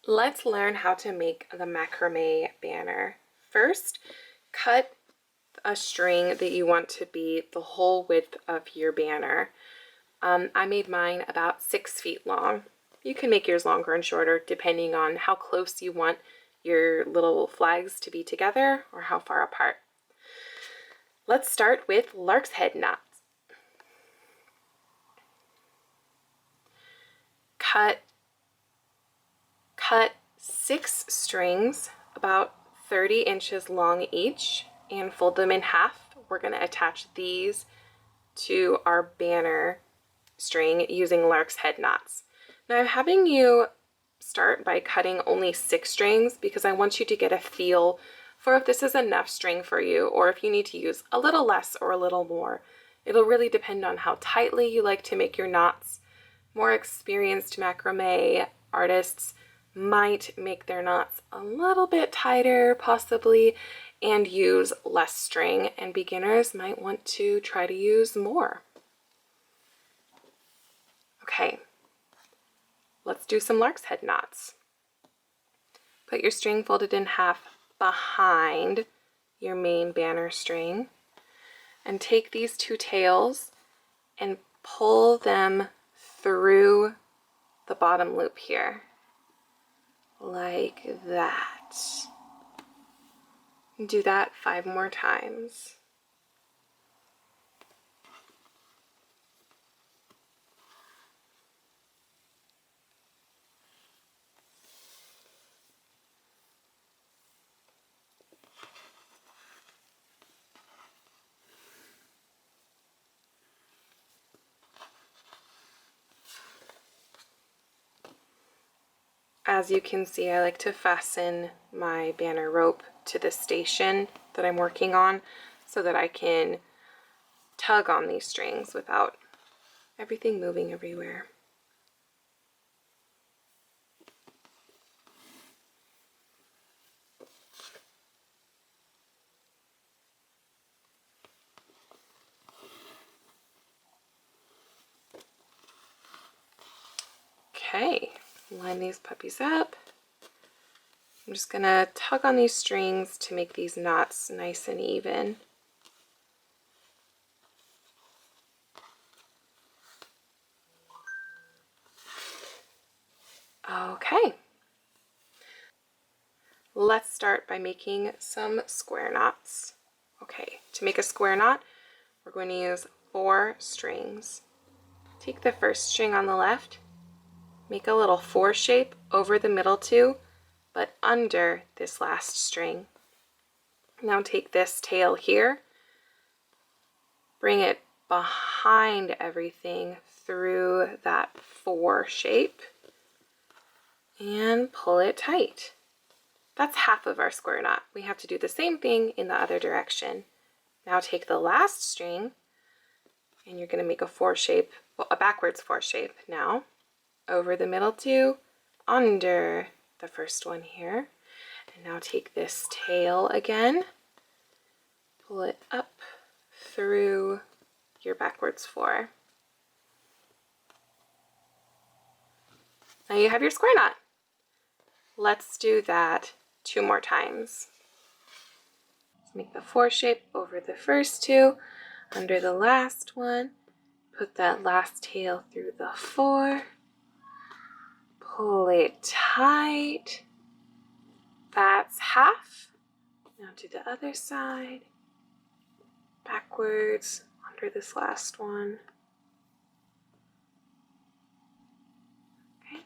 Let's learn how to make the macrame banner. First, cut a string that you want to be the whole width of your banner. I made mine about 6 feet long. You can make yours longer and shorter depending on how close you want your little flags to be together or how far apart. Let's start with lark's head knots. Cut 6 strings about 30 inches long each and fold them in half. We're going to attach these to our banner string using lark's head knots. Now I'm having you start by cutting only 6 strings because I want you to get a feel for if this is enough string for you or if you need to use a little less or a little more. It'll really depend on how tightly you like to make your knots. More experienced macrame artists might make their knots a little bit tighter possibly and use less string, and beginners might want to try to use more. Okay, let's do some lark's head knots. Put your string folded in half behind your main banner string and take these 2 tails and pull them through the bottom loop here, like that. Do that 5 more times. As you can see, I like to fasten my banner rope to the station that I'm working on so that I can tug on these strings without everything moving everywhere. Okay, line these puppies up. I'm just gonna tug on these strings to make these knots nice and even. Okay, let's start by making some square knots. Okay, to make a square knot, we're going to use 4 strings. Take the first string on the left, make a little 4 shape over the middle 2, but under this last string. Now take this tail here, bring it behind everything through that 4 shape, and pull it tight. That's half of our square knot. We have to do the same thing in the other direction. Now take the last string, and you're going to make a 4 shape, well, a backwards 4 shape now, over the middle 2, under the first one here. And now take this tail again, pull it up through your backwards 4. Now you have your square knot. Let's do that 2 more times. Let's make the 4 shape over the first 2, under the last one, put that last tail through the 4, pull it tight. That's half. Now do the other side, backwards, under this last one. Okay.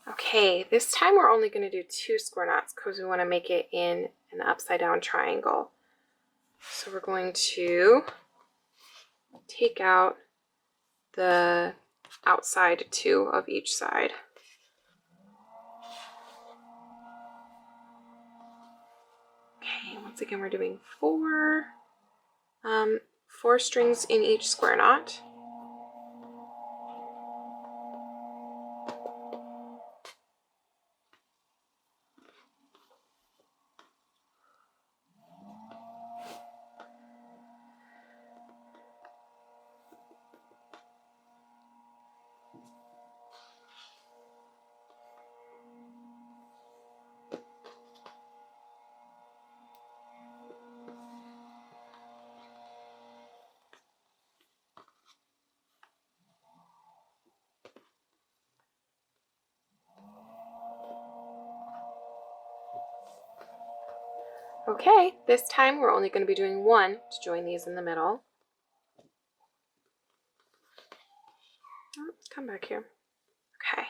Okay, this time we're only going to do 2 square knots because we want to make it in an upside down triangle. So we're going to take out the outside 2 of each side. Okay, once again we're doing 4 4 strings in each square knot. Okay, this time we're only going to be doing 1 to join these in the middle. Oh, come back here. Okay.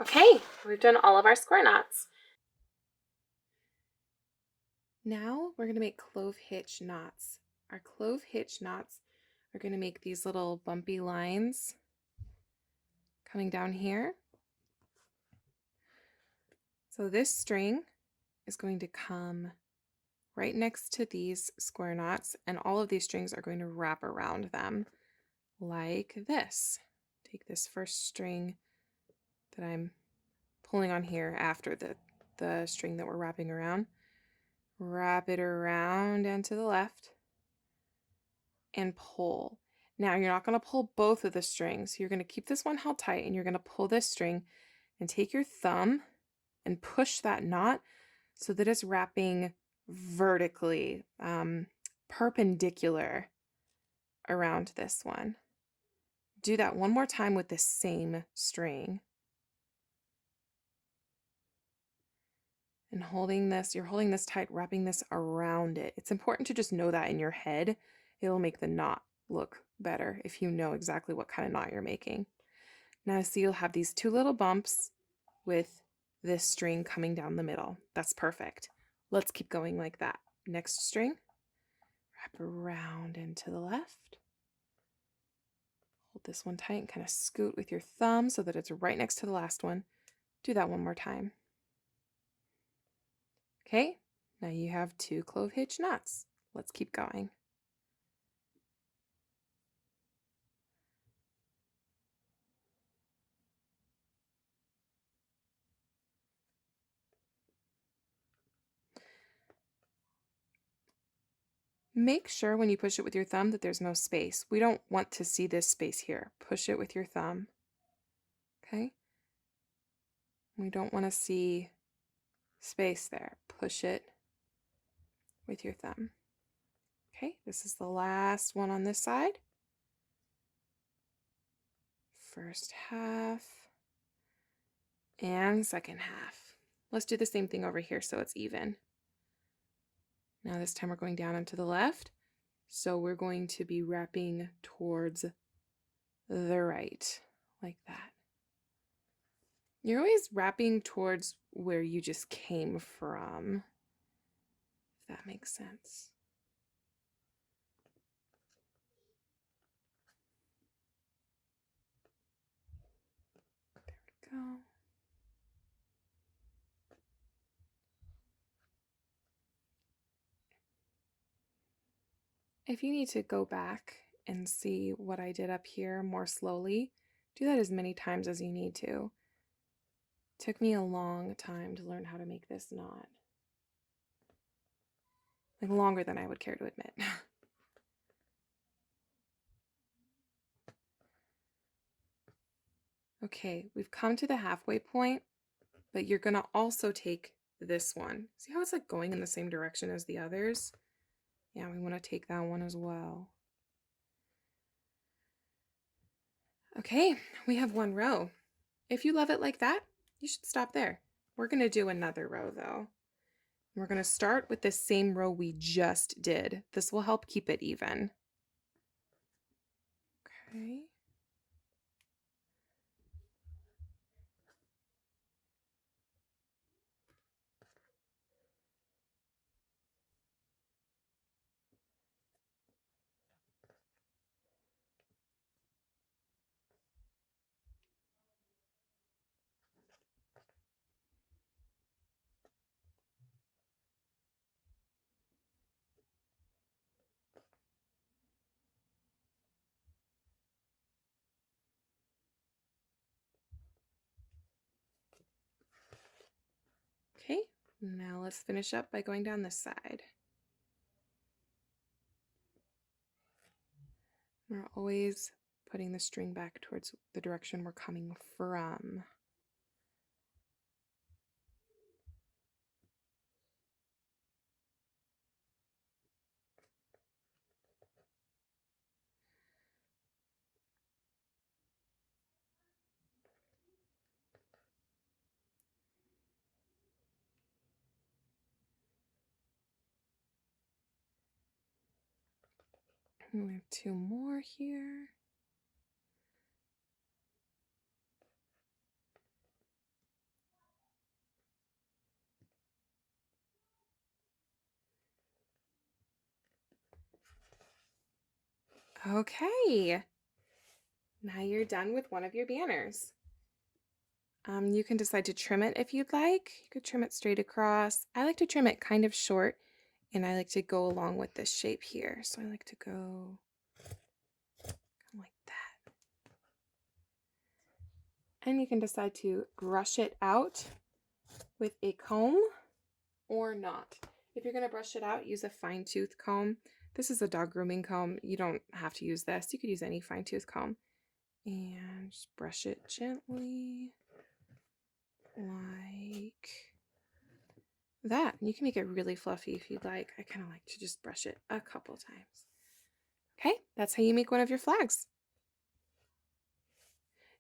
Okay, we've done all of our square knots. Now we're going to make clove hitch knots. Our clove hitch knots are going to make these little bumpy lines coming down here. So this string is going to come right next to these square knots, and all of these strings are going to wrap around them like this. Take this first string that I'm pulling on here after the string that we're wrapping around, wrap it around and to the left, and pull. Now you're not going to pull both of the strings. You're going to keep this one held tight, and you're going to pull this string and take your thumb and push that knot so that it's wrapping vertically, perpendicular around this one. Do that one more time with the same string. And you're holding this tight, wrapping this around it. It's important to just know that in your head. It'll make the knot look better if you know exactly what kind of knot you're making. Now see, you'll have these 2 little bumps with this string coming down the middle. That's perfect. Let's keep going like that. Next string, wrap around and to the left. Hold this one tight and kind of scoot with your thumb so that it's right next to the last one. Do that one more time. Okay, now you have 2 clove hitch knots. Let's keep going. Make sure when you push it with your thumb that there's no space. We don't want to see this space here. Push it with your thumb. Okay? We don't want to see space there. Push it with your thumb. Okay, this is the last one on this side. First half and second half. Let's do the same thing over here so it's even. Now this time we're going down and to the left. So we're going to be wrapping towards the right, like that. You're always wrapping towards where you just came from, if that makes sense. There we go. If you need to go back and see what I did up here more slowly, do that as many times as you need to. It took me a long time to learn how to make this knot. Like longer than I would care to admit. Okay, we've come to the halfway point, but you're gonna also take this one. See how it's like going in the same direction as the others? Yeah, we want to take that one as well. Okay, we have 1 row. If you love it like that, you should stop there. We're going to do another row though. We're going to start with the same row we just did. This will help keep it even. Okay. Okay, now let's finish up by going down this side. We're always putting the string back towards the direction we're coming from. And we have 2 more here. Okay, now you're done with one of your banners. You can decide to trim it if you'd like. You could trim it straight across. I like to trim it kind of short, and I like to go along with this shape here. So I like to go kind of like that. And you can decide to brush it out with a comb or not. If you're going to brush it out, use a fine-tooth comb. This is a dog grooming comb. You don't have to use this. You could use any fine-tooth comb. And just brush it gently like that. You can make it really fluffy if you'd like. I kind of like to just brush it a couple times. Okay, that's how you make one of your flags.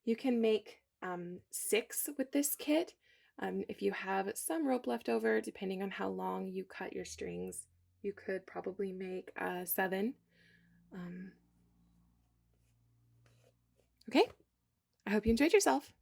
You can make 6 with this kit. If you have some rope left over, depending on how long you cut your strings, you could probably make 7. Okay, I hope you enjoyed yourself.